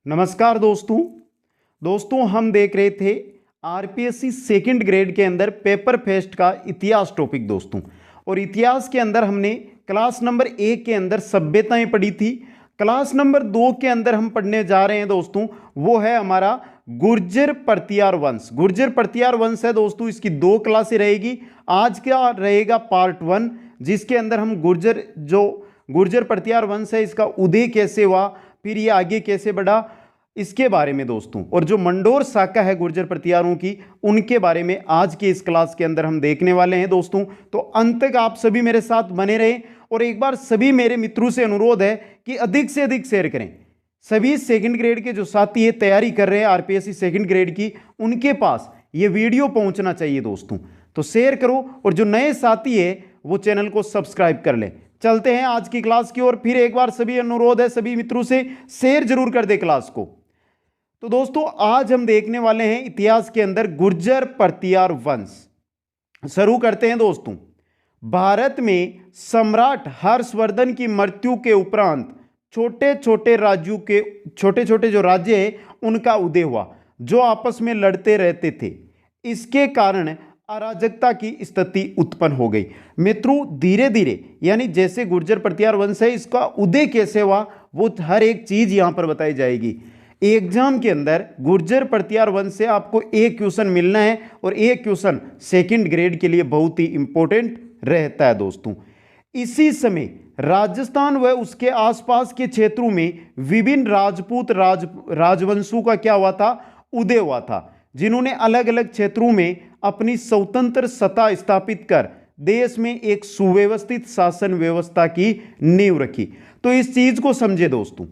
नमस्कार दोस्तों हम देख रहे थे आरपीएससी सेकंड ग्रेड के अंदर पेपर फेस्ट का इतिहास टॉपिक दोस्तों। और इतिहास के अंदर हमने क्लास नंबर 1 के अंदर सभ्यताएं पढ़ी थी। क्लास नंबर 2 के अंदर हम पढ़ने जा रहे हैं दोस्तों, वो है हमारा गुर्जर परतियार वंश। गुर्जर परतियार वंश है दोस्तों, इसकी 2 क्लासें रहेगी। आज का रहेगा पार्ट 1, जिसके अंदर हम गुर्जर परतियार वंश है, इसका उदय कैसे हुआ, फिर ये आगे कैसे बढ़ा, इसके बारे में दोस्तों। और जो मंडोर शाखा है गुर्जर प्रतिहारों की, उनके बारे में आज के इस क्लास के अंदर हम देखने वाले हैं दोस्तों। तो अंत तक आप सभी मेरे साथ बने रहें। और एक बार सभी मेरे मित्रों से अनुरोध है कि अधिक से अधिक शेयर करें। सभी सेकंड ग्रेड के जो साथी है तैयारी कर रहे हैं आरपीएससी सेकंड ग्रेड की, उनके पास ये वीडियो पहुंचना चाहिए दोस्तों। तो शेयर करो, और जो नए साथी है वो चैनल को सब्सक्राइब कर ले। चलते हैं आज की क्लास की ओर। फिर एक बार सभी अनुरोध है सभी मित्रों से शेयर जरूर कर दे क्लास को। तो दोस्तों आज हम देखने वाले हैं इतिहास के अंदर गुर्जर परतियार वंश। शुरू करते हैं दोस्तों। भारत में सम्राट हर्षवर्धन की मृत्यु के उपरांत छोटे छोटे जो राज्य है उनका उदय हुआ, जो आपस में लड़ते रहते थे। इसके कारण अराजकता की स्थिति उत्पन्न हो गई। मित्रों धीरे धीरे, यानी जैसे गुर्जर परतियार वंश है, इसका उदय कैसे हुआ वो हर एक चीज यहां पर बताई जाएगी। एग्जाम के अंदर गुर्जर परतियार वंश से आपको एक क्वेश्चन मिलना है, और एक क्वेश्चन सेकंड ग्रेड के लिए बहुत ही इंपॉर्टेंट रहता है दोस्तों। इसी समय राजस्थान व उसके आसपास के क्षेत्रों में विभिन्न राजपूत राजवंशों का क्या हुआ था, उदय हुआ था, जिन्होंने अलग अलग क्षेत्रों में अपनी स्वतंत्र सत्ता स्थापित कर देश में एक सुव्यवस्थित शासन व्यवस्था की नींव रखी। तो इस चीज को समझे दोस्तों।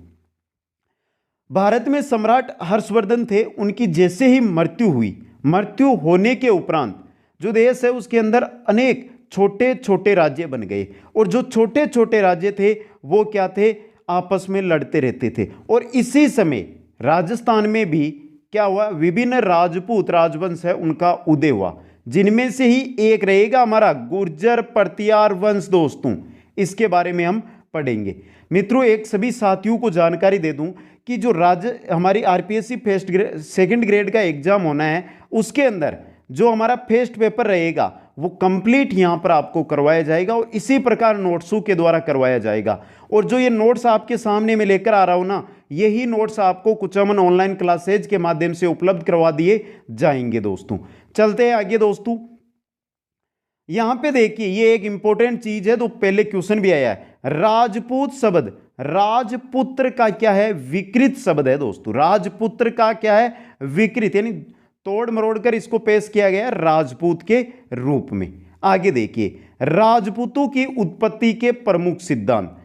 भारत में सम्राट हर्षवर्धन थे, उनकी जैसे ही मृत्यु हुई, मृत्यु होने के उपरांत जो देश है उसके अंदर अनेक छोटे छोटे राज्य बन गए। और जो छोटे छोटे राज्य थे वो क्या थे, आपस में लड़ते रहते थे। और इसी समय राजस्थान में भी क्या हुआ, विभिन्न राजपूत राजवंश है उनका उदय हुआ, जिनमें से ही एक रहेगा हमारा गुर्जर परतियार वंश दोस्तों। इसके बारे में हम पढ़ेंगे। मित्रों एक सभी साथियों को जानकारी दे दूं कि जो हमारी आरपीएससी सेकंड ग्रेड का एग्जाम होना है, उसके अंदर जो हमारा फेस्ट पेपर रहेगा वो कंप्लीट यहां पर आपको करवाया जाएगा, और इसी प्रकार नोट्सों के द्वारा करवाया जाएगा। और जो ये नोट्स आपके सामने में लेकर आ रहा हूं ना, यही नोट्स आपको कुछ अमन ऑनलाइन क्लासेज के माध्यम से उपलब्ध करवा दिए जाएंगे दोस्तों। चलते हैं आगे दोस्तों। यहां पे देखिए ये एक इंपॉर्टेंट चीज है, तो पहले क्वेश्चन भी आया है। राजपूत शब्द, राजपुत्र का क्या है, विकृत शब्द है दोस्तों। राजपुत्र का क्या है, विकृत, यानी तोड़ मरोड़ कर इसको पेश किया गया राजपूत के रूप में। आगे देखिए राजपूतों की उत्पत्ति के प्रमुख सिद्धांत,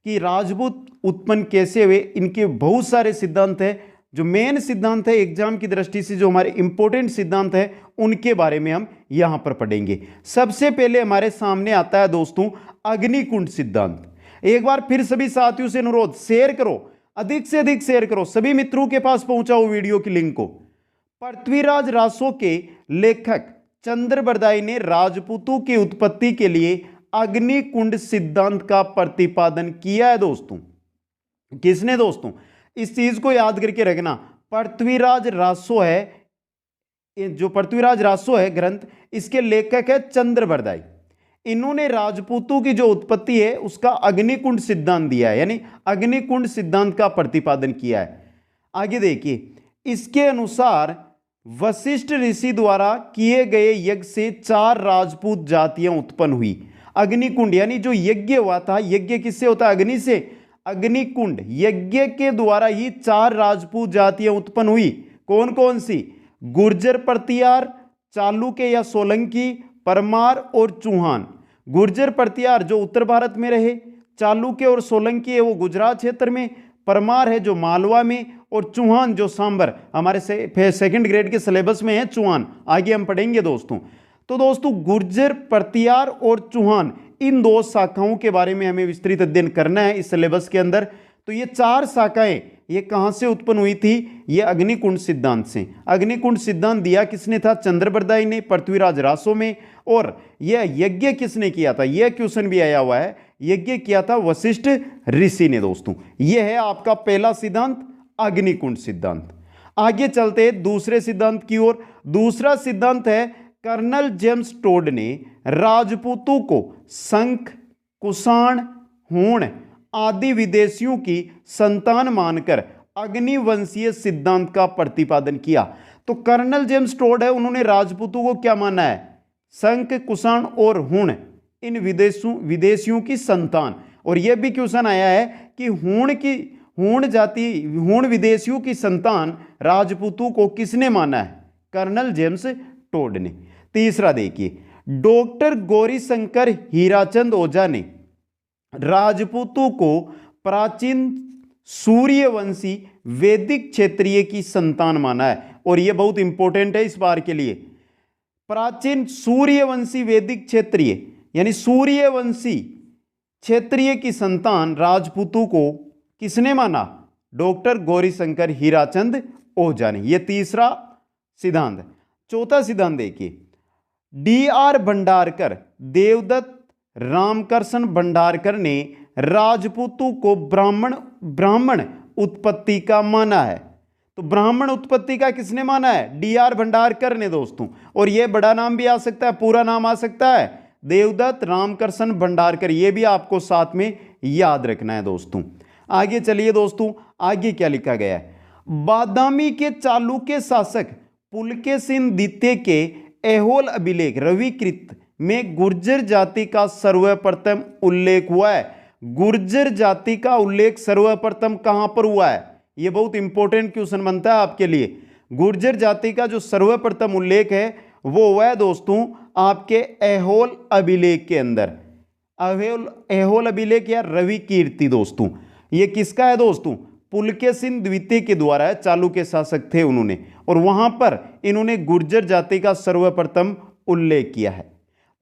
कि राजपूत उत्पन्न कैसे हुए, इनके बहुत सारे सिद्धांत है। जो मेन सिद्धांत है एग्जाम की दृष्टि से, जो हमारे इंपॉर्टेंट सिद्धांत है, उनके बारे में हम यहां पर पढ़ेंगे। सबसे पहले हमारे सामने आता है दोस्तों अग्निकुंड सिद्धांत। एक बार फिर सभी साथियों से अनुरोध, शेयर करो, अधिक से अधिक शेयर करो, सभी मित्रों के पास पहुंचाओ वीडियो की लिंक को। पृथ्वीराज रासो के लेखक चंद्रबरदाई ने राजपूतों की उत्पत्ति के लिए अग्निकुंड सिद्धांत का प्रतिपादन किया है दोस्तों। किसने दोस्तों, इस चीज को याद करके रखना। पृथ्वीराज रासो है, जो पृथ्वीराज रासो है ग्रंथ, इसके लेखक है चंद्रबरदाई। इन्होंने राजपूतों की जो उत्पत्ति है उसका अग्निकुंड सिद्धांत दिया है, यानी अग्निकुंड सिद्धांत का प्रतिपादन किया है। आगे देखिए, इसके अनुसार वशिष्ठ ऋषि द्वारा किए गए यज्ञ से 4 राजपूत जातियां उत्पन्न हुई। अग्निकुंड यानी जो यज्ञ हुआ था, यज्ञ किससे होता है, अग्नि से। अग्निकुंड यज्ञ के द्वारा ही 4 राजपूत जातियां उत्पन्न हुई। कौन कौन सी, गुर्जर परतियार, चालुक्य या सोलंकी, परमार और चौहान। गुर्जर परतियार जो उत्तर भारत में रहे, चालुक्य और सोलंकी है वो गुजरात क्षेत्र में, परमार है जो मालवा में, और चौहान जो सांबर, हमारे सेकंड ग्रेड के सिलेबस में है चौहान, आगे हम पढ़ेंगे दोस्तों। तो दोस्तों गुर्जर परतियार और चौहान, इन 2 शाखाओं के बारे में हमें विस्तृत अध्ययन करना है इस सिलेबस के अंदर। तो ये 4 शाखाएं ये कहां से उत्पन्न हुई थी, ये अग्निकुंड सिद्धांत से। अग्निकुंड सिद्धांत दिया किसने था, चंद्रबरदाई ने, पृथ्वीराज रासो में। और यह यज्ञ किसने किया था, यह क्वेश्चन भी आया हुआ है, यज्ञ किया था वशिष्ठ ऋषि ने दोस्तों। यह है आपका पहला सिद्धांत अग्निकुंड सिद्धांत। आगे चलते हैं दूसरे सिद्धांत की ओर। दूसरा सिद्धांत है कर्नल जेम्स टोड ने राजपूतों को शंख, कुषाण, हूण आदि विदेशियों की संतान मानकर अग्निवंशीय सिद्धांत का प्रतिपादन किया। तो कर्नल जेम्स टोड है, उन्होंने राजपूतों को क्या माना है? शंख, कुषाण और हूण, इन विदेशियों की संतान। और यह भी क्वेश्चन आया है कि हूण विदेशियों की संतान राजपूतों को किसने माना है? कर्नल जेम्स टोड ने। तीसरा देखिए, डॉक्टर गौरीशंकर हीराचंद ओझा ने राजपूतों को प्राचीन सूर्यवंशी वैदिक क्षेत्रीय की संतान माना है। और यह बहुत इंपॉर्टेंट है इस बार के लिए। प्राचीन सूर्यवंशी वैदिक क्षेत्रीय यानी सूर्यवंशी क्षेत्रीय की संतान राजपूतों को किसने माना? डॉक्टर गौरीशंकर हीराचंद ओझा ने। यह तीसरा सिद्धांत है। चौथा सिद्धांत देखिए, D.R. भंडारकर, देवदत्त रामकृष्ण भंडारकर ने राजपूतों को ब्राह्मण उत्पत्ति का माना है। तो ब्राह्मण उत्पत्ति का किसने माना है? D.R. भंडारकर ने दोस्तों। और यह बड़ा नाम भी आ सकता है, पूरा नाम आ सकता है देवदत्त रामकृष्ण भंडारकर। यह भी आपको साथ में याद रखना है दोस्तों। आगे चलिए दोस्तों, आगे क्या लिखा गया है? बादामी के चालुक्य शासक पुलकेशिन द्वितीय के ऐहोल अभिलेख रविकृत में गुर्जर जाति का सर्वप्रथम उल्लेख हुआ है। गुर्जर जाति का उल्लेख सर्वप्रथम कहां पर हुआ है? यह बहुत इंपॉर्टेंट क्वेश्चन बनता है आपके लिए। गुर्जर जाति का जो सर्वप्रथम उल्लेख है वो हुआ है दोस्तों आपके ऐहोल अभिलेख के अंदर। ऐहोल अभिलेख या रविकीर्ति दोस्तों, ये किसका है दोस्तों? पुलकेशिन द्वितीय के द्वारा है, चालुक्य शासक थे उन्होंने। और वहां पर इन्होंने गुर्जर जाति का सर्वप्रथम उल्लेख किया है।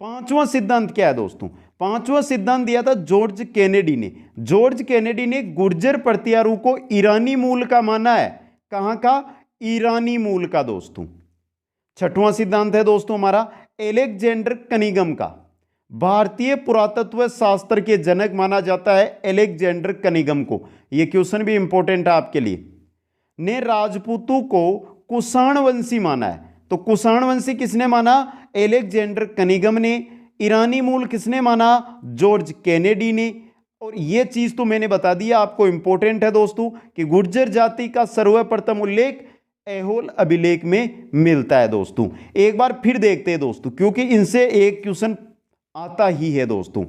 पांचवां सिद्धांत क्या है दोस्तों? पांचवां सिद्धांत दिया था जॉर्ज केनेडी ने। जॉर्ज केनेडी ने गुर्जर प्रतिहारों को ईरानी मूल का माना है। कहां का? ईरानी मूल का दोस्तों। छठवां सिद्धांत है दोस्तों हमारा एलेक्जेंडर कनिंघम का। भारतीय पुरातत्व शास्त्र के जनक माना जाता है एलेक्जेंडर कनिंघम को। यह क्वेश्चन भी इंपॉर्टेंट है आपके लिए। ने राजपूतों को कुषाण वंशी माना है। तो कुषाण वंशी किसने माना? एलेक्जेंडर कनिंघम ने। ईरानी मूल किसने माना? जॉर्ज केनेडी ने। और यह चीज तो मैंने बता दिया आपको, इंपॉर्टेंट है दोस्तों कि गुर्जर जाति का सर्वप्रथम उल्लेख ऐहोल अभिलेख में मिलता है दोस्तों। एक बार फिर देखते हैं दोस्तों, क्योंकि इनसे एक क्वेश्चन आता ही है दोस्तों।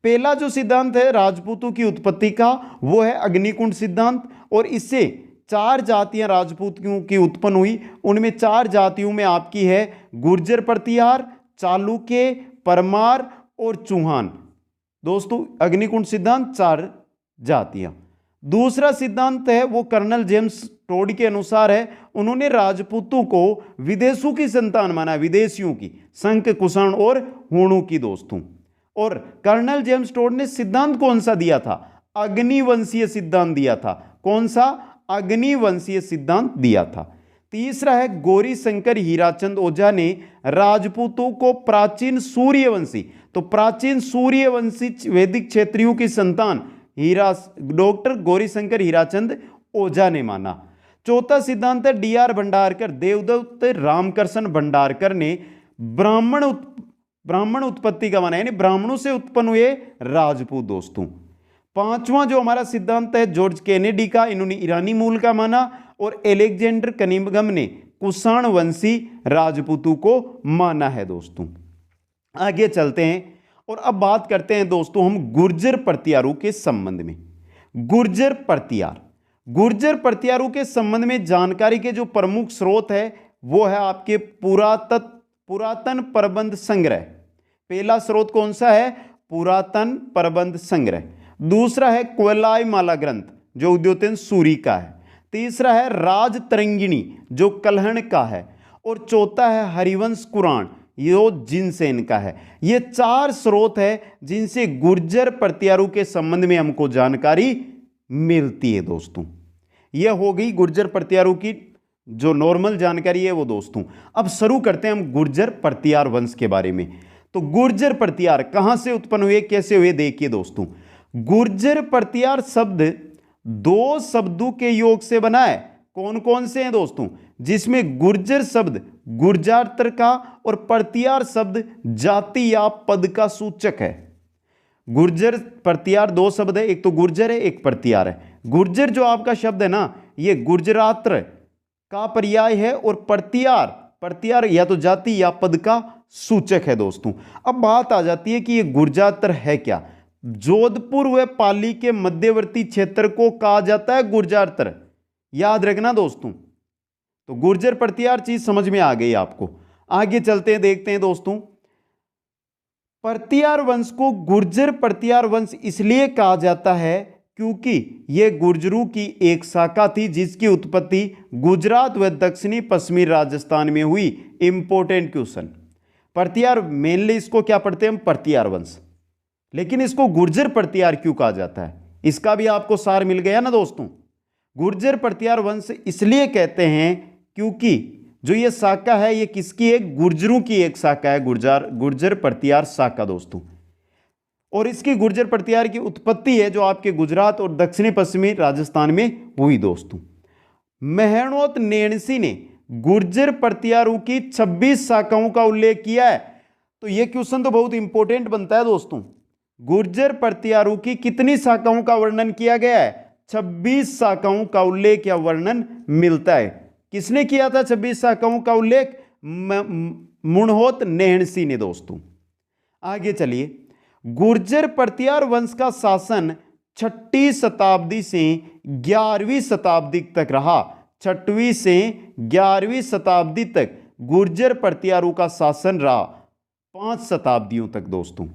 पहला जो सिद्धांत है राजपूतों की उत्पत्ति का वो है अग्निकुंड सिद्धांत। और इससे 4 जातियां राजपूतों की उत्पन्न हुई। उनमें 4 जातियों में आपकी है गुर्जर प्रतिहार, चालुक्य, परमार और चौहान। दोस्तों अग्निकुंड सिद्धांत 4 जातियां। दूसरा सिद्धांत है वो कर्नल जेम्स टोड के अनुसार है। उन्होंने राजपूतों को विदेशों की संतान माना, विदेशियों की, शंख, कुषाण और हूणों की दोस्तों। और कर्नल जेम्स टोड ने सिद्धांत कौन सा दिया था? अग्निवंशीय सिद्धांत दिया था। कौन सा? अग्निवंशीय सिद्धांत दिया था। तीसरा है गौरीशंकर हीराचंद ओझा ने राजपूतों को प्राचीन सूर्यवंशी, तो प्राचीन सूर्यवंशी वैदिक क्षेत्रियों की संतान डॉक्टर गौरीशंकर हीराचंद ओझा ने माना। चौथा सिद्धांत है D.R. भंडारकर, देवदत्त रामकृष्ण भंडारकर ने ब्राह्मण उत्पत्ति का माना, यानी ब्राह्मणों से उत्पन्न हुए राजपूत दोस्तों। पांचवां जो हमारा सिद्धांत है जॉर्ज केनेडी का, इन्होंने ईरानी मूल का माना। और एलेक्जेंडर कनिंघम ने कुषाण वंशी राजपूतों को माना है दोस्तों। आगे चलते हैं और अब बात करते हैं दोस्तों हम गुर्जर प्रतिहारों के संबंध में। गुर्जर प्रतिहारों के संबंध में जानकारी के जो प्रमुख स्रोत है वो है आपके पुरातन प्रबंध संग्रह। पहला स्रोत कौन सा है? पुरातन प्रबंध संग्रह। दूसरा है क्वलाई माला ग्रंथ जो उद्योतन सूरी का है। तीसरा है राजतरंगिणी जो कल्हण का है। और चौथा है हरिवंश कुरान जो जिनसेन का है। ये 4 स्रोत है जिनसे गुर्जर प्रतिहारों के संबंध में हमको जानकारी मिलती है दोस्तों। यह हो गई गुर्जर प्रतिहारों की जो नॉर्मल जानकारी है वो दोस्तों। अब शुरू करते हैं हम गुर्जर प्रतिहार वंश के बारे में। तो गुर्जर प्रतिहार कहां से उत्पन्न हुए, कैसे हुए, देखिए दोस्तों। गुर्जर प्रतिहार शब्द दो शब्दों के योग से बना है। कौन कौन से हैं दोस्तों? जिसमें गुर्जर शब्द गुर्जार्तर का और प्रत्यार शब्द जाति या पद का सूचक है। गुर्जर प्रत्यार दो शब्द है, एक तो गुर्जर है एक प्रत्यार है। गुर्जर जो आपका शब्द है ना, ये गुर्जरात्र का पर्याय है और प्रत्यार या तो जाति या पद का सूचक है दोस्तों। अब बात आ जाती है कि ये गुर्जात्र है क्या। जोधपुर व पाली के मध्यवर्ती क्षेत्र को कहा जाता है गुर्जात्र। याद रखना दोस्तों। तो गुर्जर प्रत्यार चीज समझ में आ गई आपको। आगे चलते हैं, देखते हैं दोस्तों। प्रत्यार वंश को गुर्जर प्रत्यार वंश इसलिए कहा जाता है क्योंकि यह गुर्जरों की एक शाखा थी जिसकी उत्पत्ति गुजरात व दक्षिणी पश्चिमी राजस्थान में हुई। Important question. प्रत्यार मेनली इसको क्या पढ़ते हैं हम? प्रत्यार वंश। लेकिन इसको गुर्जर प्रत्यार क्यों कहा जाता है? इसका भी आपको सार मिल गया ना दोस्तों। गुर्जर प्रत्यार वंश इसलिए कहते हैं क्योंकि जो ये शाखा है ये किसकी है? गुर्जरों की एक शाखा है, गुर्जर प्रत्यार शाखा दोस्तों। और इसकी गुर्जर प्रत्यार की उत्पत्ति है जो आपके गुजरात और दक्षिणी पश्चिमी राजस्थान में हुई दोस्तों। मेहनोत नेणसी ने गुर्जर प्रत्यारों की 26 शाखाओं का उल्लेख किया है। तो यह क्वेश्चन तो बहुत इंपॉर्टेंट बनता है दोस्तों। गुर्जर प्रत्यारों की कितनी शाखाओं का वर्णन किया गया है? 26 शाखाओं का उल्लेख या वर्णन मिलता है। किसने किया था 26 शाखाओं का उल्लेख? मुणहोत नेहणसी ने दोस्तों। आगे चलिए। गुर्जर प्रत्यार वंश का शासन 6वीं शताब्दी से 11वीं शताब्दी तक रहा। 6वीं से 11वीं शताब्दी तक गुर्जर प्रत्यारों का शासन रहा, 5 शताब्दियों तक दोस्तों।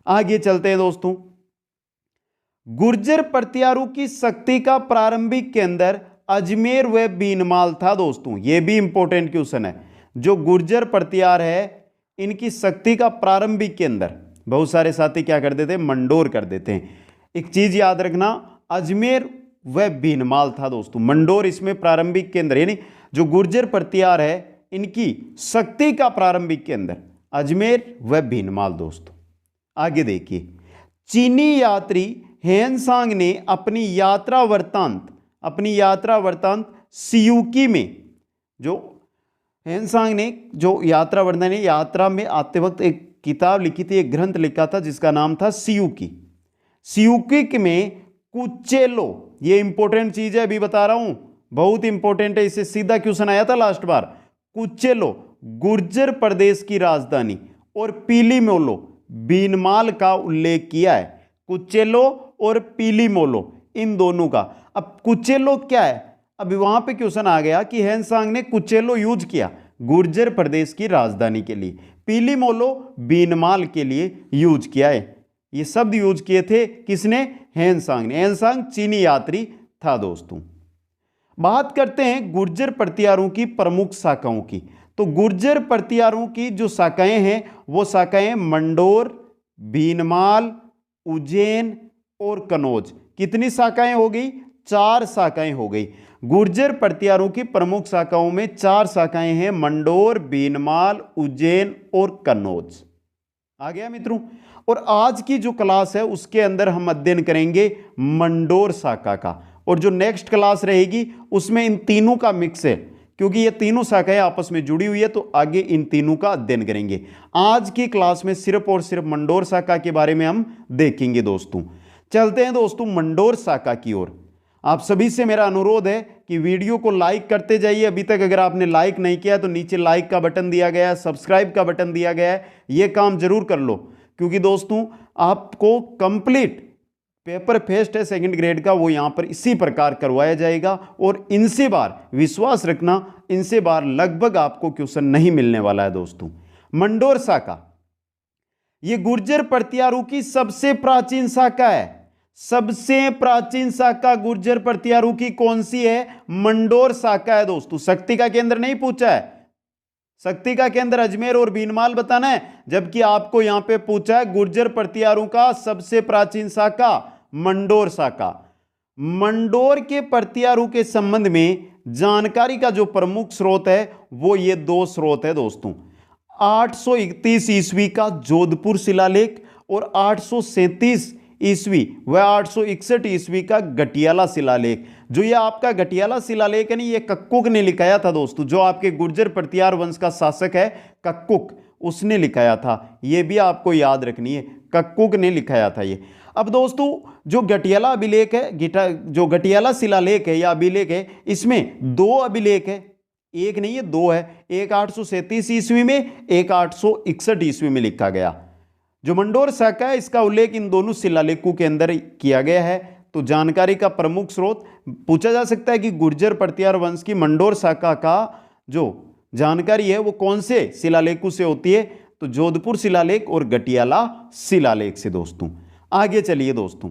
आगे चलते हैं दोस्तों। गुर्जर प्रत्यारों की शक्ति का प्रारंभिक केंद्र अजमेर व बीनमाल था दोस्तों। यह भी इंपॉर्टेंट क्वेश्चन है। जो गुर्जर प्रत्यार है इनकी शक्ति का प्रारंभिक केंद्र, बहुत सारे साथी क्या कर देते हैं? मंडोर कर देते हैं। एक चीज याद रखना, अजमेर व बीनमाल था दोस्तों। मंडोर इसमें प्रारंभिक केंद्र, यानी जो गुर्जर प्रत्यार है इनकी शक्ति का प्रारंभिक केंद्र अजमेर व बीनमाल दोस्तों। आगे देखिए। चीनी यात्री हेनसांग ने अपनी यात्रा वृत्तांत सियूकी में, जो हेनसांग ने जो यात्रा वर्णन है, यात्रा में आते वक्त एक किताब लिखी थी, एक ग्रंथ लिखा था जिसका नाम था सियूकी। सियूकी में कुचेलो, ये इंपॉर्टेंट चीज है, अभी बता रहा हूं, बहुत इंपॉर्टेंट है, इससे सीधा क्वेश्चन आया था लास्ट बार। कुचेलो गुर्जर प्रदेश की राजधानी और पीलीमोलो बीनमाल का उल्लेख किया है। कुचेलो और पीलीमोलो इन दोनों का। अब कुचेलो क्या है? अभी वहां पे क्वेश्चन आ गया कि हेनसांग ने कुचेलो यूज किया गुर्जर प्रदेश की राजधानी के लिए, पीलीमोलो बीनमाल के लिए यूज किया है। ये शब्द यूज किए थे किसने? हेनसांग ने। हेनसांग चीनी यात्री था दोस्तों। बात करते हैं गुर्जर प्रत्यारों की प्रमुख शाखाओं की। तो गुर्जर प्रत्यारों की जो शाखाएं हैं वो शाखाएं मंडोर, बीनमाल, उज्जैन और कनौज। कितनी शाखाएं हो गई? 4 शाखाएं हो गई। गुर्जर प्रत्यारों की प्रमुख शाखाओं में 4 शाखाएं हैं, मंडोर, बीनमाल, उज्जैन और कन्नौज। आ गया मित्रों। और आज की जो क्लास है उसके अंदर हम अध्ययन करेंगे मंडोर शाखा का, और जो नेक्स्ट क्लास रहेगी उसमें इन तीनों का मिक्स है, क्योंकि ये तीनों शाखाएं आपस में जुड़ी हुई है, तो आगे इन तीनों का अध्ययन करेंगे। आज की क्लास में सिर्फ और सिर्फ मंडोर शाखा के बारे में हम देखेंगे दोस्तों। चलते हैं दोस्तों मंडोर शाखा की ओर। आप सभी से मेरा अनुरोध है कि वीडियो को लाइक करते जाइए। अभी तक अगर आपने लाइक नहीं किया तो नीचे लाइक का बटन दिया गया है, सब्सक्राइब का बटन दिया गया है, ये काम जरूर कर लो, क्योंकि दोस्तों आपको कंप्लीट पेपर फेस्ट है 2nd ग्रेड का, वो यहां पर इसी प्रकार करवाया जाएगा। और इनसे बार विश्वास रखना, इनसे बार लगभग आपको क्वेश्चन नहीं मिलने वाला है दोस्तों। मंडोर शाखा ये गुर्जर प्रत्यारों की सबसे प्राचीन शाखा है। सबसे प्राचीन शाखा गुर्जर प्रत्यारों की कौन सी है? मंडोर शाखा है दोस्तों। शक्ति का केंद्र नहीं पूछा है, शक्ति का केंद्र अजमेर और बीनमाल बताना है, जबकि आपको यहां पे पूछा है गुर्जर प्रत्यारों का सबसे प्राचीन शाखा मंडोर शाखा। मंडोर के प्रत्यारों के संबंध में जानकारी का जो प्रमुख स्रोत है वो ये 2 स्रोत है दोस्तों। 831 ईस्वी का जोधपुर शिलालेख और 837 ईस्वी व 861 ईस्वी का गटियाला शिलालेख। जो ये आपका गटियाला शिलालेख है ना, ये कक्कुक ने लिखाया था दोस्तों। जो आपके गुर्जर प्रतिहार वंश का शासक है कक्कुक, उसने लिखाया था। ये भी आपको याद रखनी है, कक्कुक ने लिखाया था ये। अब दोस्तों जो गटियाला अभिलेख है, जो गटियाला शिलालेख है या अभिलेख है, इसमें दो अभिलेख है, एक नहीं है दो है। एक 837 ईस्वी में, एक 861 ईस्वी में लिखा गया। जो मंडोर शाखा है इसका उल्लेख इन दोनों शिलालेखों के अंदर किया गया है। तो जानकारी का प्रमुख स्रोत पूछा जा सकता है कि गुर्जर प्रतिहार वंश की मंडोर शाखा का जो जानकारी है वो कौन से शिलालेखों से होती है, तो जोधपुर शिलालेख और गटियाला शिलालेख से दोस्तों। आगे चलिए दोस्तों,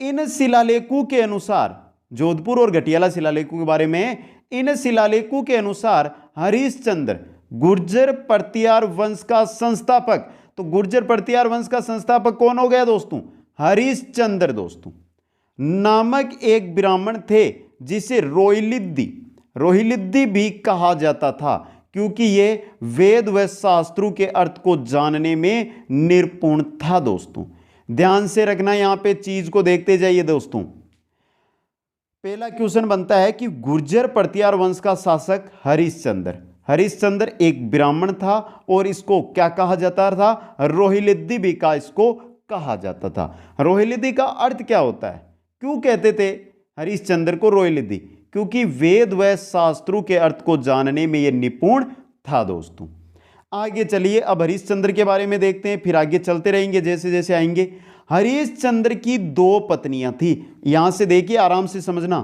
इन शिलालेखों के अनुसार, जोधपुर और गटियाला शिलालेखों के बारे में, इन शिलालेखों के अनुसार हरिश्चंद्र गुर्जर प्रतिहार वंश का संस्थापक। तो गुर्जर प्रतिहार वंश का संस्थापक कौन हो गया दोस्तों? हरिश्चंद्र दोस्तों नामक एक ब्राह्मण थे, जिसे रोहिलिद्दी भी कहा जाता था, क्योंकि ये वेद व शास्त्रों के अर्थ को जानने में निपुण था दोस्तों। ध्यान से रखना, यहां पे चीज को देखते जाइए दोस्तों। पहला क्वेश्चन बनता है कि गुर्जर प्रतिहार वंश का शासक हरिश्चंद्र एक ब्राह्मण था और इसको क्या कहा जाता था? रोहिलिद्दी भी का इसको कहा जाता था। रोहिलिद्दी का अर्थ क्या होता है? क्यों कहते थे हरिश्चंद्र को रोहिलिद्दी? क्योंकि वेद व शास्त्रों के अर्थ को जानने में यह निपुण था दोस्तों। आगे चलिए, अब हरिश्चंद्र के बारे में देखते हैं, फिर आगे चलते रहेंगे जैसे जैसे आएंगे। हरिश्चंद्र की दो पत्नियां थी। यहां से देखिए, आराम से समझना।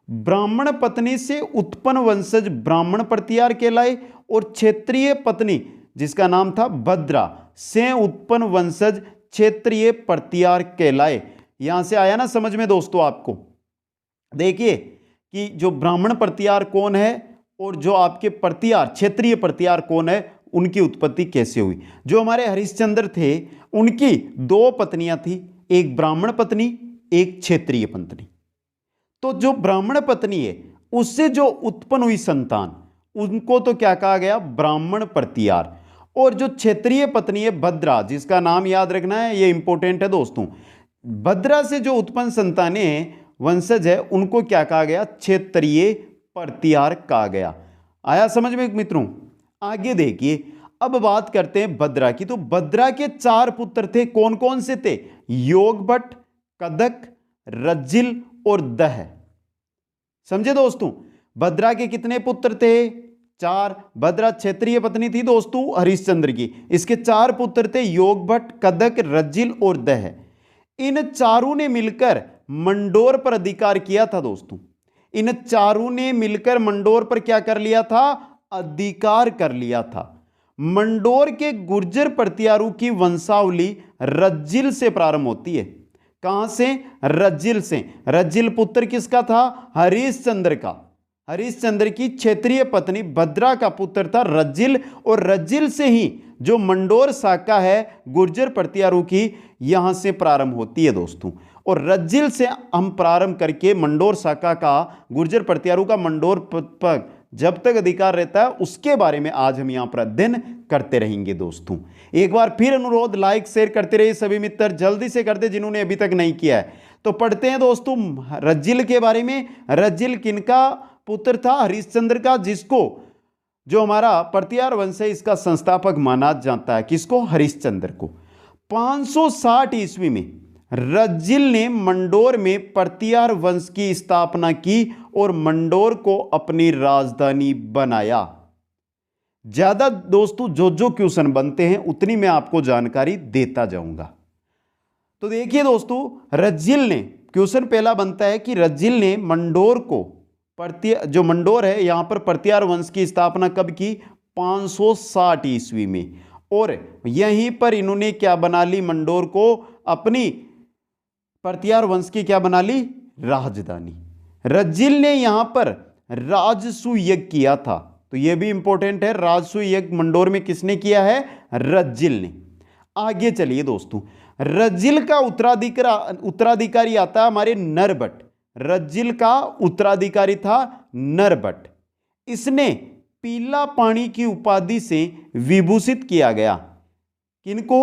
ब्राह्मण पत्नी से उत्पन्न वंशज ब्राह्मण प्रतिहार कहलाए, और क्षेत्रीय पत्नी जिसका नाम था भद्रा से उत्पन्न वंशज क्षेत्रीय प्रतिहार कहलाए। यहां से आया ना समझ में दोस्तों आपको? देखिए कि जो ब्राह्मण प्रतिहार कौन है और जो आपके प्रतिहार क्षेत्रीय प्रतिहार कौन है, उनकी उत्पत्ति कैसे हुई। जो हमारे हरिश्चंद्र थे उनकी दो पत्नियां थी, एक ब्राह्मण पत्नी, एक क्षेत्रीय पत्नी। तो जो ब्राह्मण पत्नी है उससे जो उत्पन्न हुई संतान, उनको तो क्या कहा गया? ब्राह्मण प्रतिहार। और जो क्षेत्रीय पत्नी है भद्रा, जिसका नाम याद रखना है, ये इंपॉर्टेंट है दोस्तों। भद्रा से जो उत्पन्न संतानें वंशज है उनको क्या कहा गया? क्षेत्रीय प्रतिहार कहा गया। आया समझ में मित्रों? आगे देखिए, अब बात करते हैं भद्रा की। तो भद्रा के चार पुत्र थे। कौन कौन से थे? योगभट्ट, कदक, रज्जिल और दह। समझे दोस्तों? भद्रा के कितने पुत्र थे? चार। भद्रा क्षेत्रीय पत्नी थी दोस्तों हरिश्चंद्र की। इसके चार पुत्र थे, योगभट्ट, कदक, रज्जिल और दह। इन चारों ने मिलकर मंडोर पर अधिकार किया था दोस्तों। इन चारों ने मिलकर मंडोर पर क्या कर लिया था? अधिकार कर लिया था। मंडोर के गुर्जर प्रतिहारों की वंशावली रज्जिल से प्रारंभ होती है। कहां से? रज्जिल से। रज्जिल पुत्र किसका था? हरिश्चंद्र का। हरिश्चंद्र की क्षेत्रीय पत्नी भद्रा का पुत्र था रज्जिल, और रज्जिल से ही जो मंडोर शाखा है गुर्जर प्रतिहारों की, यहां से प्रारंभ होती है दोस्तों। और रज्जिल से हम प्रारंभ करके मंडोर शाखा का, गुर्जर प्रतिहारों का मंडोर पर जब तक अधिकार रहता है, उसके बारे में आज हम यहां पर अध्ययन करते रहेंगे दोस्तों। एक बार फिर अनुरोध, लाइक शेयर करते रहिए सभी मित्र, जल्दी से करते जिन्होंने अभी तक नहीं किया है। तो पढ़ते हैं दोस्तों रज्जिल के बारे में। रज्जिल किनका पुत्र था? हरिश्चंद्र का, जिसको जो हमारा प्रतिहार वंश है इसका संस्थापक माना जाता है। किसको? हरिश्चंद्र को। 560 ईस्वी में रज्जिल ने मंडोर में प्रतिहार वंश की स्थापना की और मंडोर को अपनी राजधानी बनाया। ज्यादा दोस्तों जो क्वेश्चन बनते हैं उतनी मैं आपको जानकारी देता जाऊंगा। तो देखिए दोस्तों, रज्जिल ने, क्वेश्चन पहला बनता है कि रज्जिल ने मंडोर को, जो मंडोर है यहां पर प्रतिहार वंश की स्थापना कब की? 560 ईस्वी में। और यहीं पर इन्होंने क्या बना ली? मंडोर को अपनी प्रतिहार वंश की क्या बना ली? राजधानी। रज्जिल ने यहां पर राजसू यज्ञ किया था। तो यह भी इंपॉर्टेंट है, राजसू यज्ञ मंडोर में किसने किया है? रज्जिल ने। आगे चलिए दोस्तों, रज्जिल का उत्तराधिकारी आता है हमारे नरभट्ट। रज्जिल का उत्तराधिकारी था नरभट्ट। इसने पीला पानी की उपाधि से विभूषित किया गया। किनको?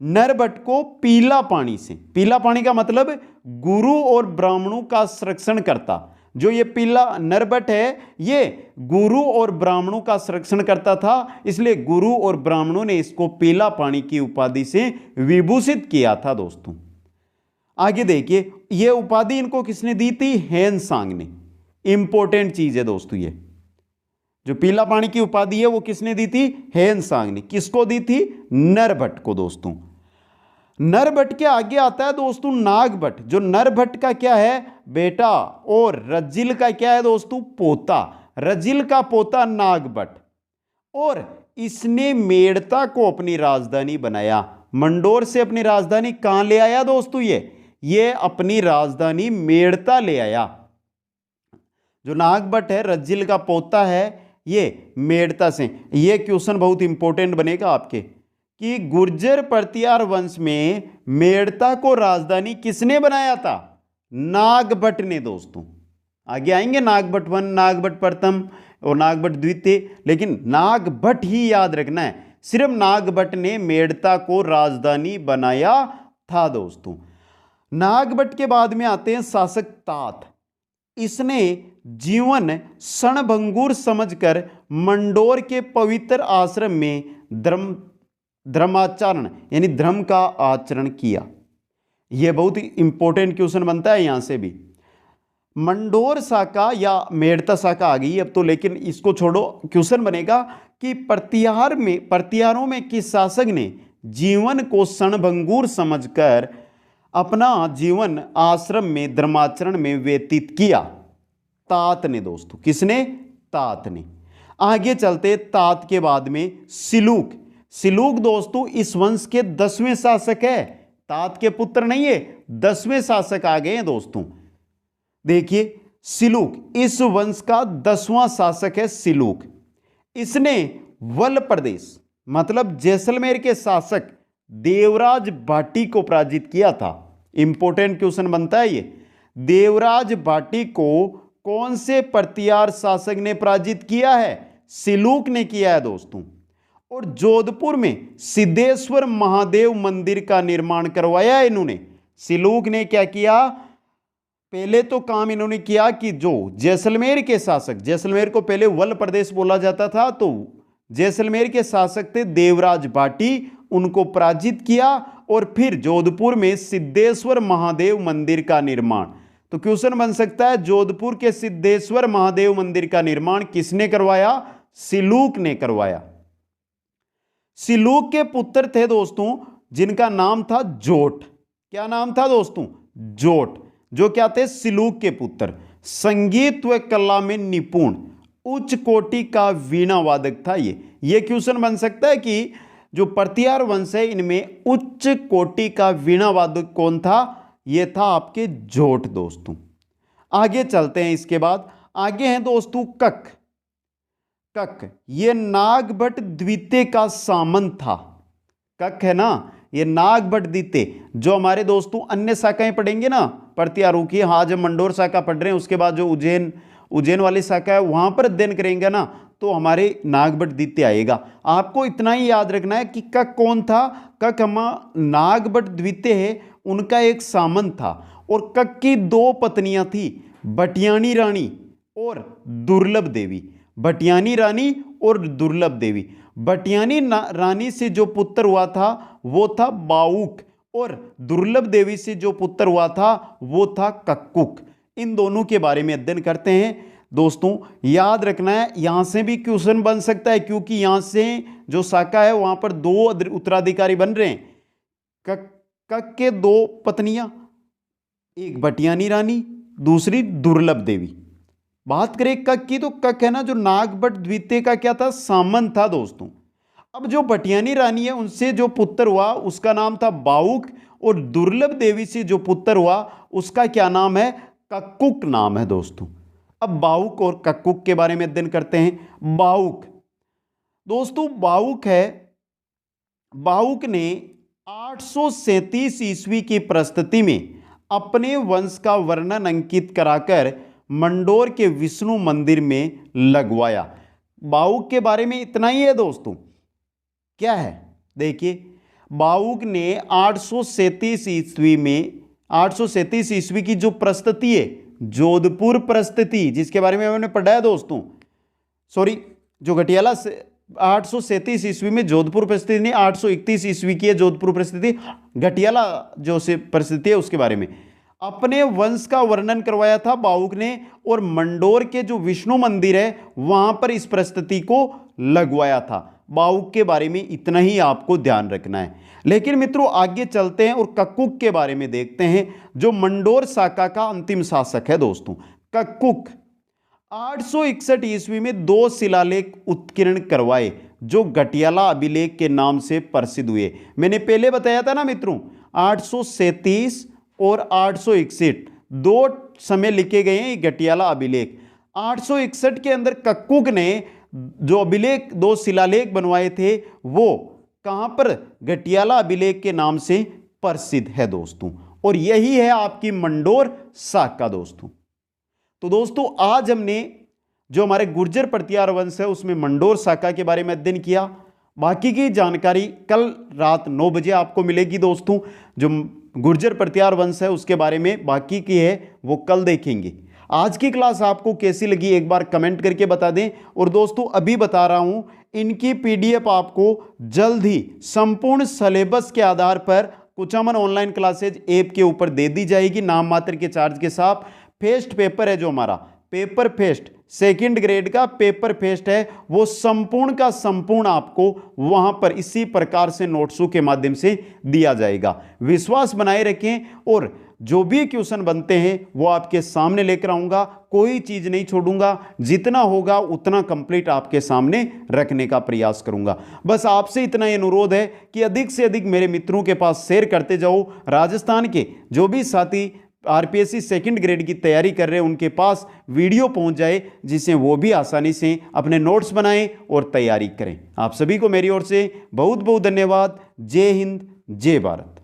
नरभट्ट को पीला पानी से, पीला पानी का मतलब गुरु और ब्राह्मणों का संरक्षण करता, जो ये पीला नरभट्ट है ये गुरु और ब्राह्मणों का संरक्षण करता था, इसलिए गुरु और ब्राह्मणों ने इसको पीला पानी की उपाधि से विभूषित किया था दोस्तों। आगे देखिए, ये उपाधि इनको किसने दी थी? हेनसांग ने। इंपॉर्टेंट चीज है दोस्तों, ये जो पीला पानी की उपाधि है वो किसने दी थी? हेनसांग ने। किसको दी थी? नरभट्ट को दोस्तों। नरभट्ट के आगे आता है दोस्तों नागभट्ट, जो नरभट्ट का क्या है? बेटा, और रजिल का क्या है दोस्तों? पोता। रजिल का पोता नागभट्ट, और इसने मेड़ता को अपनी राजधानी बनाया। मंडोर से अपनी राजधानी कहां ले आया दोस्तों? ये अपनी राजधानी मेड़ता ले आया। जो नागभट्ट है, रजिल का पोता है, ये मेड़ता से। ये क्वेश्चन बहुत इंपॉर्टेंट बनेगा आपके कि गुर्जर परतियार वंश में मेड़ता को राजधानी किसने बनाया था? नागभट्ट ने दोस्तों। आगे आएंगे नागभट्ट वन, नागभट्ट प्रथम और नागभट्ट द्वितीय, लेकिन नागभट्ट ही याद रखना है। सिर्फ नागभट्ट ने मेड़ता को राजधानी बनाया था दोस्तों। नागभट्ट के बाद में आते हैं शासक तात। इसने जीवन क्षणभंगुर समझकर मंडोर के पवित्र आश्रम में धर्माचरण यानी धर्म का आचरण किया। यह बहुत ही इंपॉर्टेंट क्वेश्चन बनता है यहां से भी। मंडोर शाखा या मेड़ता शाखा आ गई अब तो, लेकिन इसको छोड़ो। क्वेश्चन बनेगा कि प्रतिहारों में किस शासक ने जीवन को क्षणभंगुर समझकर अपना जीवन आश्रम में धर्माचरण में व्यतीत किया? तात ने दोस्तों। किसने? तात ने। आगे चलते, तात के बाद में सिलूक। सिलूक दोस्तों इस वंश के 10वें शासक है। तात के पुत्र नहीं है, 10वें शासक आ गए हैं दोस्तों। देखिए, सिलूक इस वंश का 10वां शासक है सिलूक। इसने वल प्रदेश मतलब जैसलमेर के शासक देवराज भाटी को पराजित किया था। इंपॉर्टेंट क्वेश्चन बनता है ये। देवराज भाटी को कौन से प्रतिहार शासक ने पराजित किया है? सिलूक ने किया है दोस्तों। और जोधपुर में सिद्धेश्वर महादेव मंदिर का निर्माण करवाया है इन्होंने। सिलूक ने क्या किया? पहले तो काम इन्होंने किया कि जो जैसलमेर के शासक, जैसलमेर को पहले वल प्रदेश बोला जाता था, तो जैसलमेर के शासक थे देवराज भाटी, उनको पराजित किया और फिर जोधपुर में सिद्धेश्वर महादेव मंदिर का निर्माण। तो क्वेश्चन बन सकता है, जोधपुर के सिद्धेश्वर महादेव मंदिर का निर्माण किसने करवाया? सिलूक ने करवाया। सिलूक के पुत्र थे दोस्तों जिनका नाम था जोट। क्या नाम था दोस्तों? जोट। जो क्या थे? सिलूक के पुत्र। संगीत व कला में निपुण, उच्च कोटि का वीणा वादक था ये क्वेश्चन बन सकता है कि जो प्रतिहार वंश है इनमें उच्च कोटि का वीणा वादक कौन था? ये था आपके जोट दोस्तों। आगे चलते हैं। इसके बाद आगे हैं दोस्तों कक। कक ये नागभट्ट द्वितीय का सामंत था। कक है ना, ये नागभट्ट द्वितीय। जो हमारे दोस्तों अन्य शाखाएं पढ़ेंगे ना प्रतिहारों की, हाँ जब मंडोर शाखा पढ़ रहे हैं उसके बाद जो उज्जैन वाली शाखा है वहां पर अध्ययन करेंगे ना, तो हमारे नागभट्ट द्वितीय आएगा। आपको इतना ही याद रखना है कि कक कौन था? कक हम नागभट्ट द्वितीय है, उनका एक सामंत था। और कक की 2 पत्नियां थी, भटियानी रानी और दुर्लभ देवी। भटियानी रानी और दुर्लभ देवी। भटियानी रानी से जो पुत्र हुआ था वो था बाउक, और दुर्लभ देवी से जो पुत्र हुआ था वो था कक्कुक। इन दोनों के बारे में अध्ययन करते हैं दोस्तों। याद रखना है, यहां से भी क्वेश्चन बन सकता है क्योंकि यहां से जो शाखा है वहां पर 2 उत्तराधिकारी बन रहे हैं। कक के 2 पत्नियां, एक भटियानी रानी, दूसरी दुर्लभ देवी। बात करें कक की, तो कक है ना जो नागभट्ट द्वितीय का क्या था? सामंत था दोस्तों। अब जो भटियानी रानी है उनसे जो पुत्र हुआ उसका नाम था बाउक, और दुर्लभ देवी से जो पुत्र हुआ उसका क्या नाम है? कक्कुक नाम है दोस्तों। अब बाउक और कक्कुक के बारे में अध्ययन करते हैं। बाउक दोस्तों, बाउक ने 837 ईस्वी की प्रस्तुति में अपने वंश का वर्णन अंकित कराकर मंडोर के विष्णु मंदिर में लगवाया। बाउक के बारे में इतना ही है दोस्तों। क्या है? देखिए, बाउक ने 837 ईस्वी में 837 ईस्वी की जो प्रस्तुति है, जोधपुर प्रस्तुति, जिसके बारे में मैंने पढ़ा है दोस्तों, सॉरी, जो घटियाला 837 ईस्वी में जोधपुर प्रस्तुति नहीं, 831 ईस्वी की है जोधपुर प्रस्तुति, घटियाला जो से प्रस्तुति है उसके बारे में अपने वंश का वर्णन करवाया था बाउक ने, और मंडोर के जो विष्णु मंदिर है वहां पर इस प्रस्तुति को लगवाया था। बाउक के बारे में इतना ही आपको ध्यान रखना है। लेकिन मित्रों आगे चलते हैं और कक्कुक के बारे में देखते हैं, जो मंडोर शाखा का अंतिम शासक है दोस्तों। कक्कुक 861 ईस्वी में 2 शिलालेख उत्कीर्ण करवाए जो घटियाला अभिलेख के नाम से प्रसिद्ध हुए। मैंने पहले बताया था ना मित्रों, 837 और 861 2 समय लिखे गए हैं घटियाला अभिलेख। 861 के अंदर कक्कुक ने जो अभिलेख 2 शिलालेख बनवाए थे वो कहां पर, घटियाला अभिलेख के नाम से प्रसिद्ध है दोस्तों, और यही है आपकी मंडोर शाखा दोस्तों। तो दोस्तों आज हमने जो हमारे गुर्जर प्रतिहार वंश है उसमें मंडोर शाखा के बारे में अध्ययन किया। बाकी की जानकारी कल रात 9 बजे आपको मिलेगी दोस्तों। जो गुर्जर प्रतिहार वंश है उसके बारे में बाकी की है वो कल देखेंगे। आज की क्लास आपको कैसी लगी एक बार कमेंट करके बता दें। और दोस्तों अभी बता रहा हूं, इनकी पीडीएफ आपको जल्द ही संपूर्ण सिलेबस के आधार पर कुचामन ऑनलाइन क्लासेज ऐप के ऊपर दे दी जाएगी, नाम मात्र के चार्ज के साथ। फेस्ट पेपर है जो हमारा पेपर फेस्ट सेकंड ग्रेड का पेपर फेस्ट है, वो संपूर्ण का संपूर्ण आपको वहां पर इसी प्रकार से नोट्सों के माध्यम से दिया जाएगा। विश्वास बनाए रखें और जो भी क्वेश्चन बनते हैं वो आपके सामने लेकर आऊंगा, कोई चीज नहीं छोड़ूंगा, जितना होगा उतना कंप्लीट आपके सामने रखने का प्रयास करूंगा। बस आपसे इतना ही अनुरोध है कि अधिक से अधिक मेरे मित्रों के पास शेयर करते जाओ। राजस्थान के जो भी साथी आरपीएससी सेकंड ग्रेड की तैयारी कर रहे हैं उनके पास वीडियो पहुंच जाए, जिससे वो भी आसानी से अपने नोट्स बनाएं और तैयारी करें। आप सभी को मेरी ओर से बहुत बहुत धन्यवाद। जय हिंद, जय भारत।